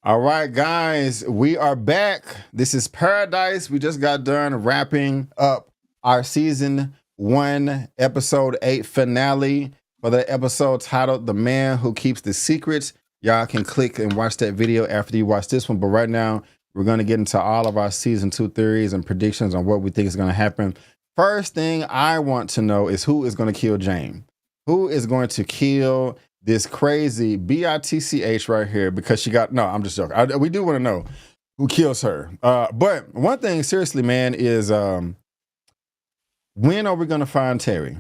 All right, guys, we are back. This is Paradise. We just got done wrapping up our season 1, episode 8 finale for the episode titled The Man Who Keeps the Secrets. Y'all can click and watch that video after you watch this one. But right now, we're going to get into all of our season 2 theories and predictions on what we think is going to happen. First thing I want to know is who is going to kill Jane? Who is going to kill this crazy bitch right here? Because she got, no, I'm just joking. We do want to know who kills her. But one thing, seriously, man, is when are we going to find Terry?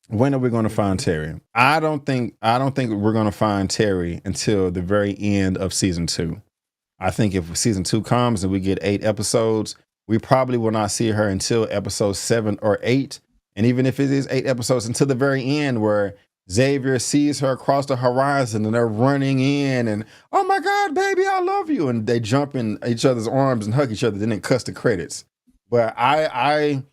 When are we going to find Terry? I don't think we're going to find Terry until the very end of season 2. I think if season 2 comes and we get 8 episodes, we probably will not see her until episode 7 or 8. And even if it is 8 episodes, until the very end where Xavier sees her across the horizon and they're running in and, oh my God, baby, I love you. And they jump in each other's arms and hug each other. Then it cuts the credits. But I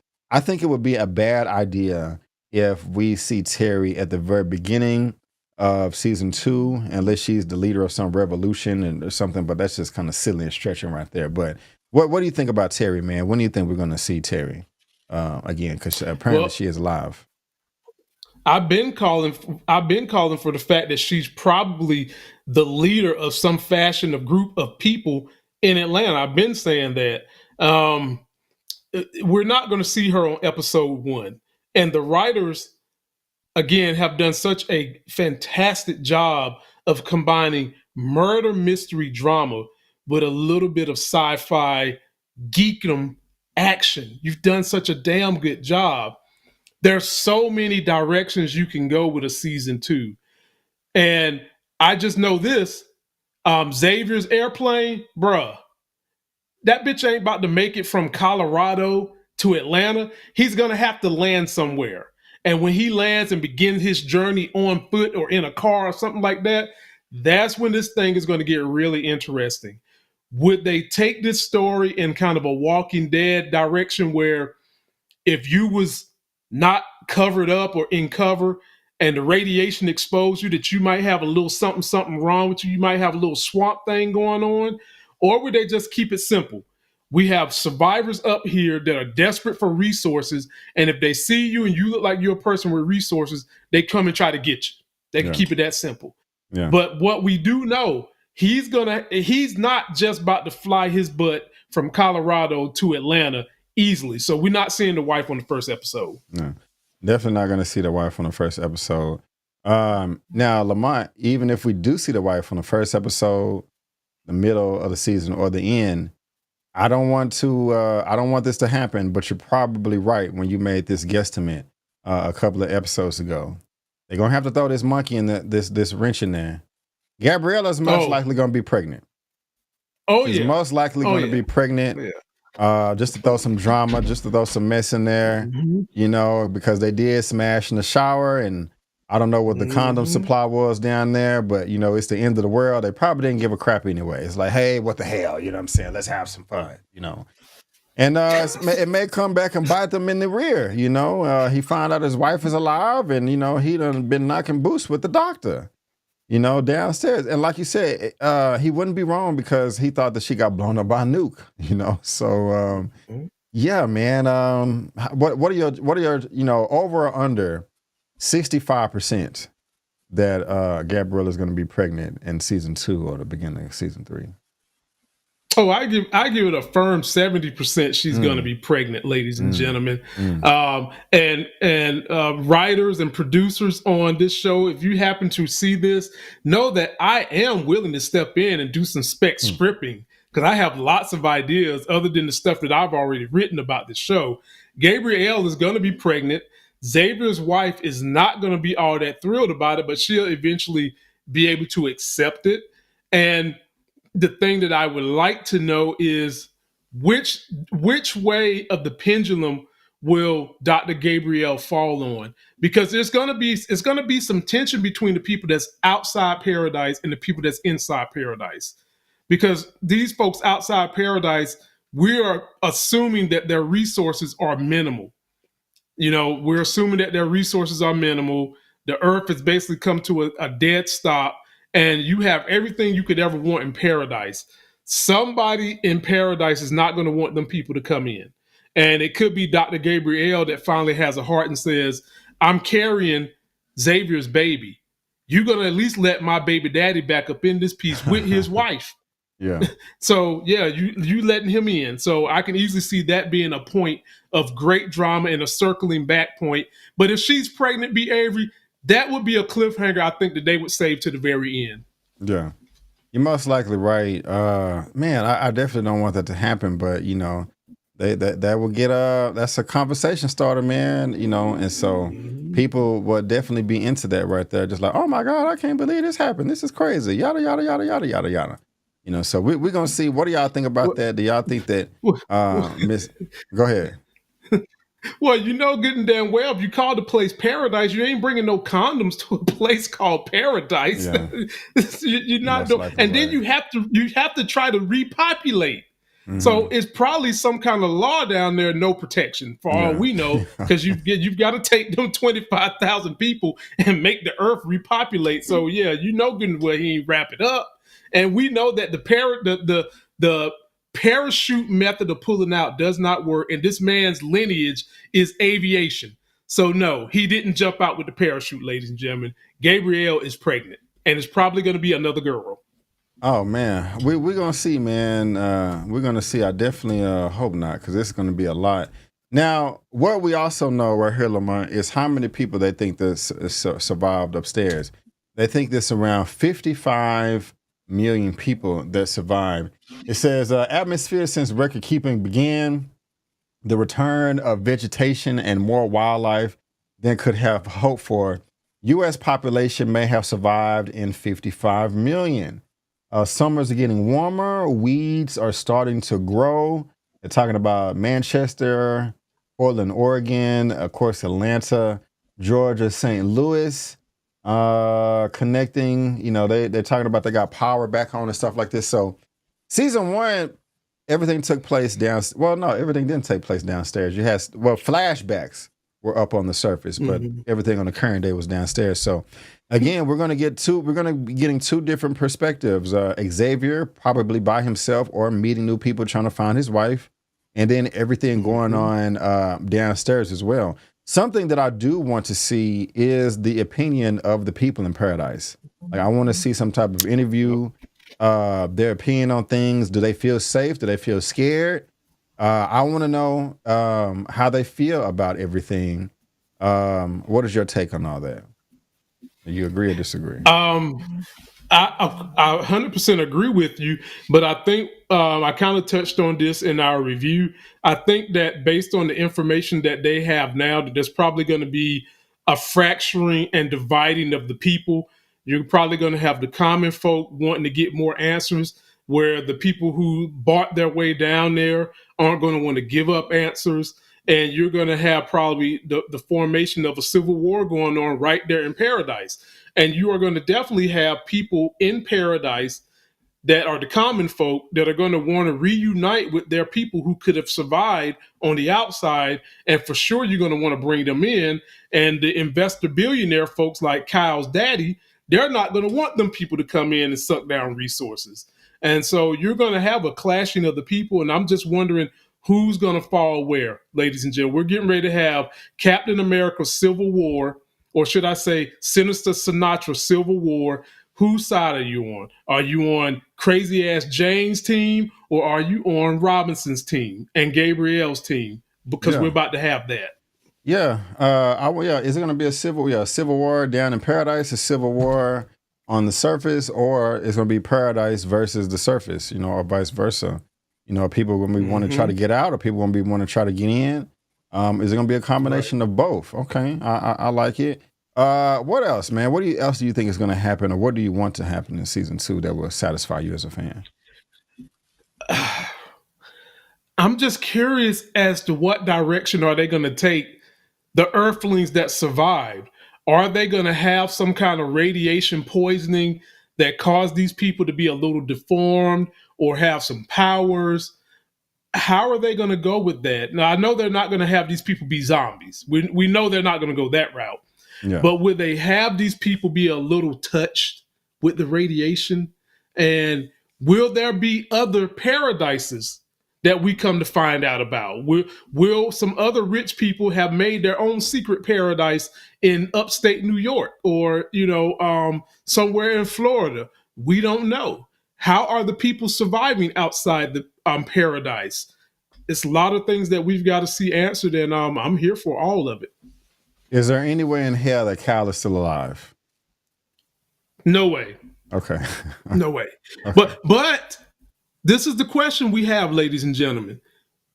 think it would be a bad idea if we see Terry at the very beginning of season 2, unless she's the leader of some revolution and or something. But that's just kind of silly and stretching right there. But what do you think about Terry, man? When do you think we're going to see Terry again? Because apparently she is alive. I've been calling for the fact that she's probably the leader of some fashion of group of people in Atlanta. I've been saying that. We're not going to see her on episode 1. And the writers, again, have done such a fantastic job of combining murder mystery drama with a little bit of sci-fi geekdom action. You've done such a damn good job. There's so many directions you can go with a season 2. And I just know this, Xavier's airplane, bruh, that bitch ain't about to make it from Colorado to Atlanta. He's going to have to land somewhere. And when he lands and begins his journey on foot or in a car or something like that, that's when this thing is going to get really interesting. Would they take this story in kind of a Walking Dead direction where if you was not covered up or in cover and the radiation exposed you, that you might have a little something wrong with you, you might have a little swamp thing going on? Or would they just keep it simple? We have survivors up here that are desperate for resources, and if they see you and you look like you're a person with resources, they come and try to get you. They can keep it that simple. Yeah. But what we do know, he's not just about to fly his butt from Colorado to Atlanta easily. So we're not seeing the wife on the first episode. No, definitely not going to see the wife on the first episode. Now, Lamont, even if we do see the wife on the first episode, the middle of the season or the end, I don't want this to happen, but you're probably right when you made this guesstimate a couple of episodes ago. They're going to have to throw this monkey in this wrench in there. Gabriella's most likely going to be pregnant. She's most likely going to be pregnant. Just to throw some drama, just to throw some mess in there, because they did smash in the shower, and I don't know what the condom supply was down there, but it's the end of the world. They probably didn't give a crap anyway. It's like, hey, what the hell? You know what I'm saying? Let's have some fun, And it may come back and bite them in the rear, He found out his wife is alive, and, he done been knocking boots with the doctor, downstairs. And like you said, he wouldn't be wrong because he thought that she got blown up by a nuke, So, yeah, man. What are your over or under 65% that Gabrielle is going to be pregnant in season 2 or the beginning of season 3? Oh, I give it a firm 70% she's going to be pregnant, ladies and gentlemen. And writers and producers on this show, if you happen to see this, know that I am willing to step in and do some spec scripting, because I have lots of ideas other than the stuff that I've already written about the show. Gabrielle is going to be pregnant. Xavier's wife is not going to be all that thrilled about it, but she'll eventually be able to accept it. And the thing that I would like to know is which way of the pendulum will Dr. Gabrielle fall on? Because it's going to be some tension between the people that's outside paradise and the people that's inside paradise. Because these folks outside paradise, we are assuming that their resources are minimal. We're assuming that their resources are minimal. The earth has basically come to a dead stop. and you have everything you could ever want in paradise. Somebody in paradise is not going to want them people to come in. And it could be Dr. Gabriel that finally has a heart and says, I'm carrying Xavier's baby. You're going to at least let my baby daddy back up in this piece with his wife. Yeah. So yeah, you letting him in. So I can easily see that being a point of great drama and a circling back point. But if she's pregnant, B. Avery, that would be a cliffhanger I think that they would save to the very end. Yeah. You're most likely right. Man, I definitely don't want that to happen, but that will get that's a conversation starter, man. And so people will definitely be into that right there. Just like, oh my God, I can't believe this happened. This is crazy. Yada yada yada yada yada yada. So we're gonna see. What do y'all think about that? Do y'all think that Miss go ahead. Well, getting damn well, if you call the place paradise, you ain't bringing no condoms to a place called paradise. Yeah. You're not doing, and then you have to try to repopulate. Mm-hmm. So it's probably some kind of law down there, no protection for all we know, because you've got to take them 25,000 people and make the earth repopulate. So yeah, good well he ain't wrap it up, and we know that the parachute method of pulling out does not work, and this man's lineage is aviation. So no, he didn't jump out with the parachute, ladies and gentlemen. Gabrielle is pregnant, and it's probably going to be another girl. Oh man, we're gonna see, man. We're gonna see. I definitely hope not, because it's gonna be a lot. Now, what we also know right here, Lamont, is how many people they think that survived upstairs. They think there's around 55 million people that survived. It says atmosphere since record keeping began, the return of vegetation and more wildlife than could have hoped for. U.S. population may have survived in 55 million. Summers are getting warmer. Weeds are starting to grow. They're talking about Manchester, Portland, Oregon, of course, Atlanta, Georgia, St. Louis, connecting. They're talking about they got power back on and stuff like this. So season 1, everything took place downstairs. Well, no, everything didn't take place downstairs. You had, flashbacks were up on the surface, but everything on the current day was downstairs. So again, we're going to be getting 2 different perspectives. Xavier probably by himself or meeting new people trying to find his wife, and then everything going on downstairs as well. Something that I do want to see is the opinion of the people in paradise. Like, I want to see some type of interview, their opinion on things. Do they feel safe? Do they feel scared? I want to know how they feel about everything. What is your take on all that? Do you agree or disagree? I 100% agree with you, but I think I kind of touched on this in our review. I think that based on the information that they have now, that there's probably going to be a fracturing and dividing of the people. You're probably going to have the common folk wanting to get more answers, where the people who bought their way down there aren't going to want to give up answers. And you're going to have probably the formation of a civil war going on right there in paradise. And you are going to definitely have people in paradise that are the common folk that are going to want to reunite with their people who could have survived on the outside. And for sure, you're going to want to bring them in. And the investor billionaire folks like Kyle's daddy, they're not going to want them people to come in and suck down resources. And so you're going to have a clashing of the people. And I'm just wondering who's going to fall where, ladies and gentlemen. We're getting ready to have Captain America Civil War, or should I say Sinister Sinatra Civil War. Whose side are you on? Are you on crazy ass Jane's team, or are you on Robinson's team and Gabrielle's team? Because we're about to have that. Yeah. Is it going to be a civil war down in paradise, a civil war on the surface, or it's going to be paradise versus the surface, or vice versa? Are people going to be want to try to get out, or people going to be want to try to get in? Is it going to be a combination of both? Okay. I like it. What else, man? What else do you think is going to happen, or what do you want to happen in season 2 that will satisfy you as a fan? I'm just curious as to what direction are they going to take the Earthlings that survived. Are they going to have some kind of radiation poisoning that caused these people to be a little deformed or have some powers? How are they going to go with that? Now, I know they're not going to have these people be zombies. We know they're not going to go that route. Yeah. But would they have these people be a little touched with the radiation? And will there be other paradises that we come to find out about? Will some other rich people have made their own secret paradise in upstate New York, or somewhere in Florida? We don't know. How are the people surviving outside the paradise? It's a lot of things that we've got to see answered, and I'm here for all of it. Is there anywhere in hell that Cal is still alive? No way. Okay. No way. Okay. But this is the question we have, ladies and gentlemen.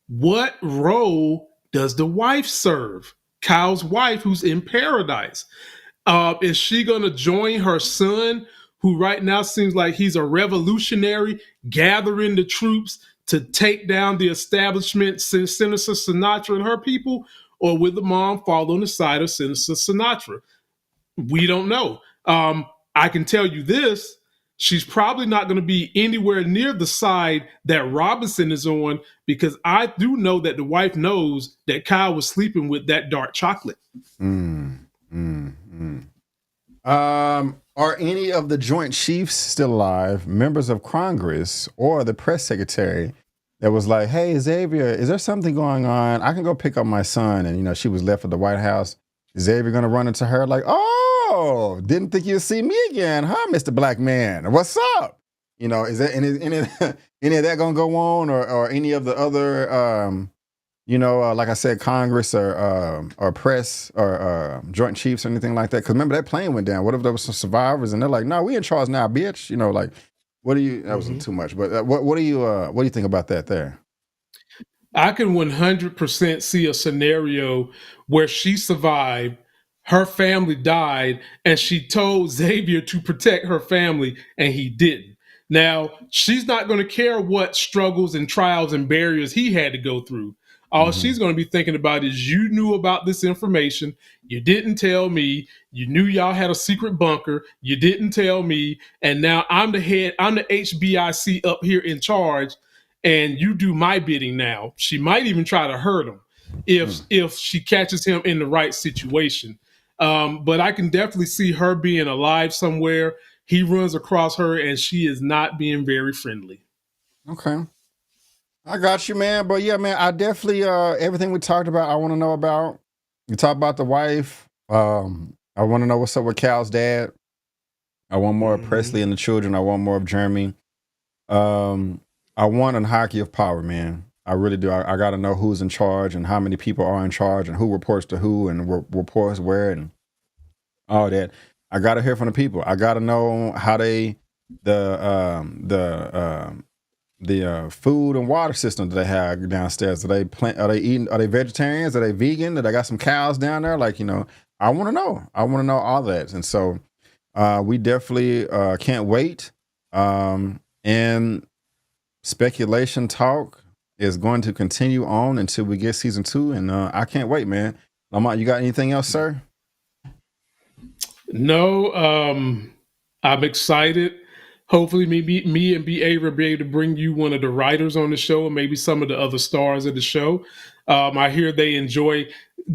What role does the wife serve? Kyle's wife, who's in paradise. Is she going to join her son, who right now seems like he's a revolutionary, gathering the troops to take down the establishment, Senator Sinatra and her people? Or will the mom fall on the side of Senator Sinatra? We don't know. I can tell you this. She's probably not going to be anywhere near the side that Robinson is on, because I do know that the wife knows that Kyle was sleeping with that dark chocolate. Are any of the Joint Chiefs still alive, members of Congress, or the press secretary that was like, hey, Xavier, is there something going on? I can go pick up my son. And, she was left at the White House. Is Xavier going to run into her like, oh, didn't think you'd see me again, huh, Mr. Black Man? What's up? Is there any of that going to go on, or any of the other, like I said, Congress or press or Joint Chiefs or anything like that? Because remember, that plane went down. What if there was some survivors and they're like, no, we in charge now, bitch? What do you? That wasn't too much, but what do you think about that there? I can 100% see a scenario where she survived, her family died, and she told Xavier to protect her family, and he didn't. Now, she's not going to care what struggles and trials and barriers he had to go through. All she's going to be thinking about is, you knew about this information. You didn't tell me. You knew y'all had a secret bunker. You didn't tell me. And now I'm the head. I'm the HBIC up here in charge. And you do my bidding now. She might even try to hurt him if she catches him in the right situation. But I can definitely see her being alive somewhere. He runs across her, and she is not being very friendly. Okay. I got you, man. But yeah, man, I definitely, everything we talked about, I want to know about. You talk about the wife. I want to know what's up with Cal's dad. I want more of Presley and the children. I want more of Jeremy. I want a hierarchy of power, man. I really do. I got to know who's in charge and how many people are in charge and who reports to who and reports where and all that. I got to hear from the people. I got to know how the food and water system that they have downstairs. Are they eating? Are they vegetarians? Are they vegan? Do they got some cows down there? I want to know. I want to know all that. And so we definitely can't wait. And speculation talk is going to continue on until we get season 2. And I can't wait, man. Lamont, you got anything else, sir? No, I'm excited. Hopefully me and B. Ava will be able to bring you one of the writers on the show, and maybe some of the other stars of the show. I hear they enjoy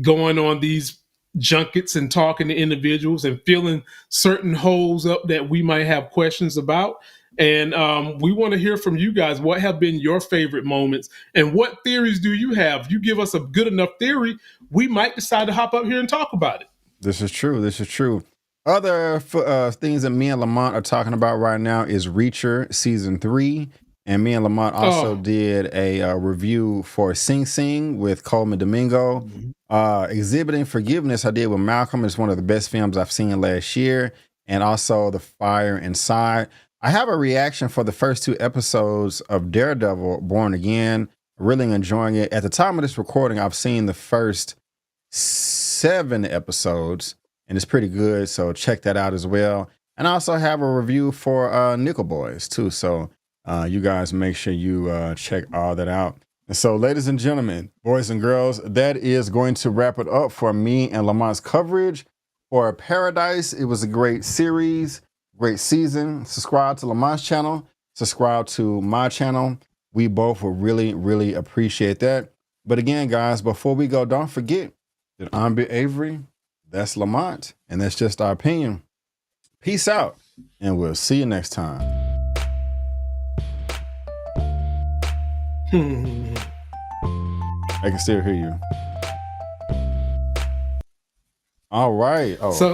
going on these junkets and talking to individuals and filling certain holes up that we might have questions about. And we want to hear from you guys. What have been your favorite moments, and what theories do you have? If you give us a good enough theory, we might decide to hop up here and talk about it. This is true. Other things that me and Lamont are talking about right now is Reacher season 3. And me and Lamont also did a review for Sing Sing with Coleman Domingo. Exhibiting Forgiveness I did with Malcolm. It's one of the best films I've seen last year. And also The Fire Inside. I have a reaction for the first 2 episodes of Daredevil Born Again. Really enjoying it. At the time of this recording, I've seen the first 7 episodes. And it's pretty good, so check that out as well. And I also have a review for Nickel Boys, too. So you guys make sure you check all that out. And so, ladies and gentlemen, boys and girls, that is going to wrap it up for me and Lamont's coverage for Paradise. It was a great series, great season. Subscribe to Lamont's channel. Subscribe to my channel. We both will really, really appreciate that. But again, guys, before we go, don't forget that I'm B. Avery. That's Lamont, and that's just our opinion. Peace out. And we'll see you next time. I can still hear you. All right. Oh. So